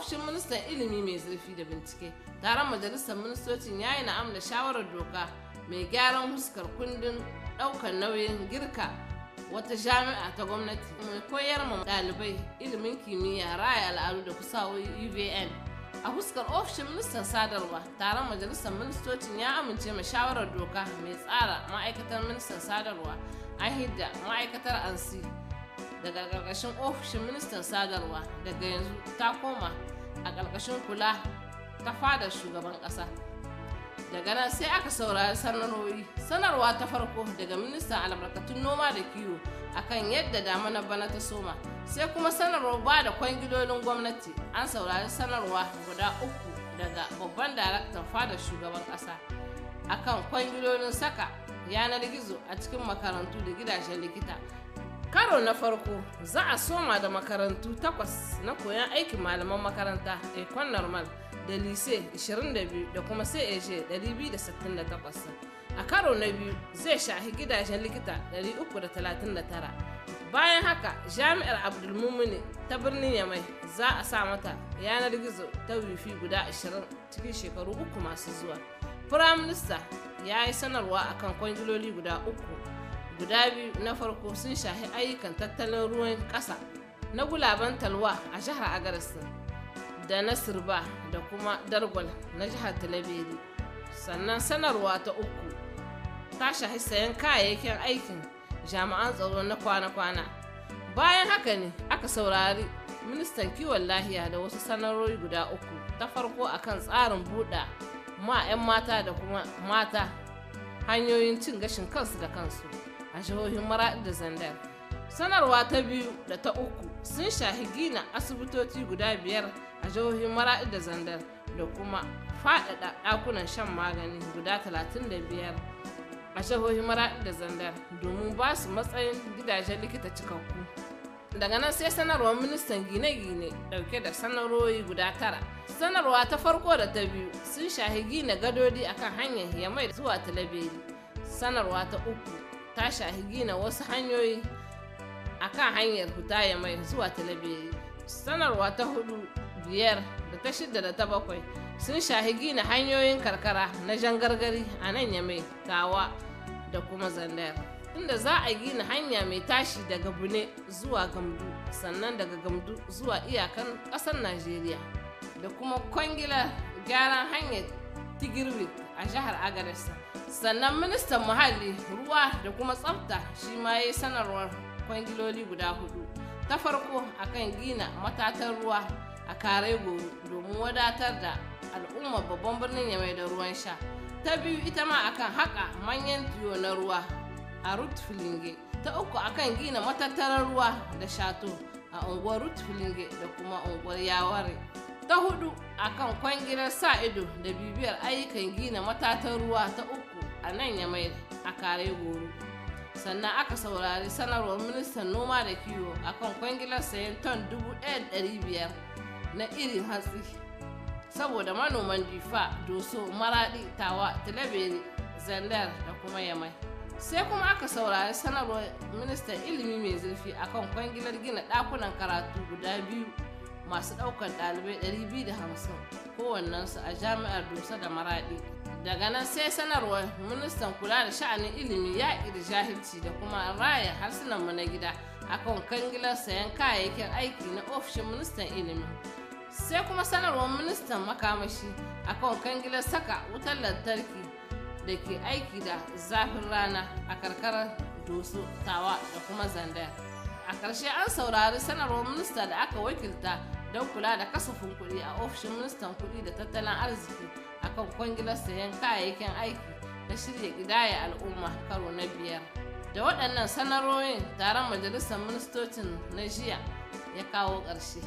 ofishin ministan ilimi mai zurfi da bincike, taron majalisar ministocin ya yi na'am da shawarar doka mai gyaran huskar kundin ɗaukar nauyin girka wata jami'a ta gwamnati mai koyar ma ɗalibai ilimin kimiyya, raya al'adu da fasahohi UVN. A huskar ofishin ministan sadarwa, taron majalisar ministocin ya amince ma shawarar doka mai tsara ma'aikatar ministan sadarwa. An hidda ma'aikatar ANSI daga ƙarƙashin ofishin ministan sadarwa, daga yanzu ta koma a ƙarƙashin kula ta fadar shugaban ƙasa. Daga nan sai aka saurari sanarwa ta farko daga ministan albarkatun noma da kiwo akan yadda damana bana ta soma, sai kuma sanarwar ba da kwangilolin gwamnati. An saurari sanarwa guda 3 daga babban daraktan fadar shugaban ƙasa akan kwangilolin saka yanar gizo a cikin makarantu da gidajen likita. Karo na farko za a soma da makarantu 8 na koyon aikin malaman makaranta Ecole Normal da Lycée 22 da kuma CAG 268. A karo na biyu zai shahi gidajen likita 339. Bayan haka jami'ar Abdulmumuni ta birnin Yamai za a sa mata yanar gizo ta wifi guda 20 cikin shekaru 3 masu zuwa. Firaminista ya yi sanarwa akan kwangiloli guda 3. Guda 2 na farko sun shahi ayyukan tattalin ruwan ƙasa na gulaben talwa a jihar Agadez da na Sirba da kuma Dargwal na jihar Talabiri. Sannan sanarwa ta 3 ta shahi sayan kayayyakin aikin jami'an tsaro na kwana-kwana. Bayan haka ne aka saurari ministan kiwon lahiya da wasu sanarori guda 3. Ta farko akan tsarin buɗa ma 'yan mata da kuma mata hanyoyin cin gashin kansu da kansu a jihohin Maraɗi da Zandar. Sanarwa ta 2 da ta 3 sun shahi gina asibitoci guda 5 a jihohin Maraɗi da Zandar da kuma faɗaɗa ɗakunan shan magani guda 35 a jihohin Maraɗi da Zandar domin ba su matsayin gidajen likita cikakku. Daga nan sai sanarwar ministan gine-gine dauke da sanarwoyi guda 9. Sanarwa ta farko da ta 2 sun shahi gina gadodi akan hanyar Yamai zuwa Talabiri. Sanarwa ta 3 ta shahi gina wasu hanyoyi akan hanyar fita Yamai zuwa Talabiri. Sanarwa ta 4, 5 da ta 6 da ta 7 sun shahi gina hanyoyin karkara na jangargari a nan Yamai, Tawa da kuma Zandar, inda za a gina hanya mai tashi daga Bune zuwa Gamdu, sannan daga Gamdu zuwa iyakan ƙasar Najeriya, da kuma kwangilar gyaran hanyar Tigirwit a jihar Agadez. Sannan ministan muhalli, ruwa da kuma tsafta shi ma ya yi sanarwar kwangiloli guda 4. Ta farko akan gina matatan ruwa a Karegoro domin wadatar da al'ummar babban birnin Yamai da ruwan sha. Ta 2 ita ma akan haƙa manyan tiyo na ruwa a Rutfilinge. Ta 3 akan gina matattarar ruwa da shato a unguwar Rutfilinge da kuma unguwar Yaware. Ta 4 akan kwangilar sa ido da bibiyar ayyukan gina matatan ruwa ta 3 a nan Yamai a Karegoro. Sannan aka saurari sanarwar ministan noma da kiwo akan kwangilar sayan ton 1,500 na irin hatsi saboda manoman Difa, Doso, Maraɗi, Tawa, Talabiri, Zandar da kuma Yamai. Sai kuma aka saurari sanarwar ministan ilimi mai zurfi akan kwangilar gina ɗakunan karatu guda 2 masu ɗaukar ɗalibai 250 kowannensu a jami'ar Doso da Maraɗi. Daga nan sai sanarwar ministan kula da sha'anin ilimi, yaƙi da jahilci da kuma raya harsunanmu na gida akan kwangilar sayan kayayyakin aiki na ofishin ministan ilimi. Sai kuma sanarwar ministan makamashi akan kwangilar saka wutar lantarki da ke aiki da zafin rana a karkarar Doso, Tawa da kuma Zandar. A ƙarshe an saurari sanarwar minista da aka wakilta don kula da kasafin kuɗi a ofishin ministan kuɗi da tattalin arziki akan kwangilar sayan kayayyakin aiki na shirya ƙidaya al'umma karo na 5. Da waɗannan sanarwoyin taron majalisar ministocin na jiya ya kawo ƙarshe.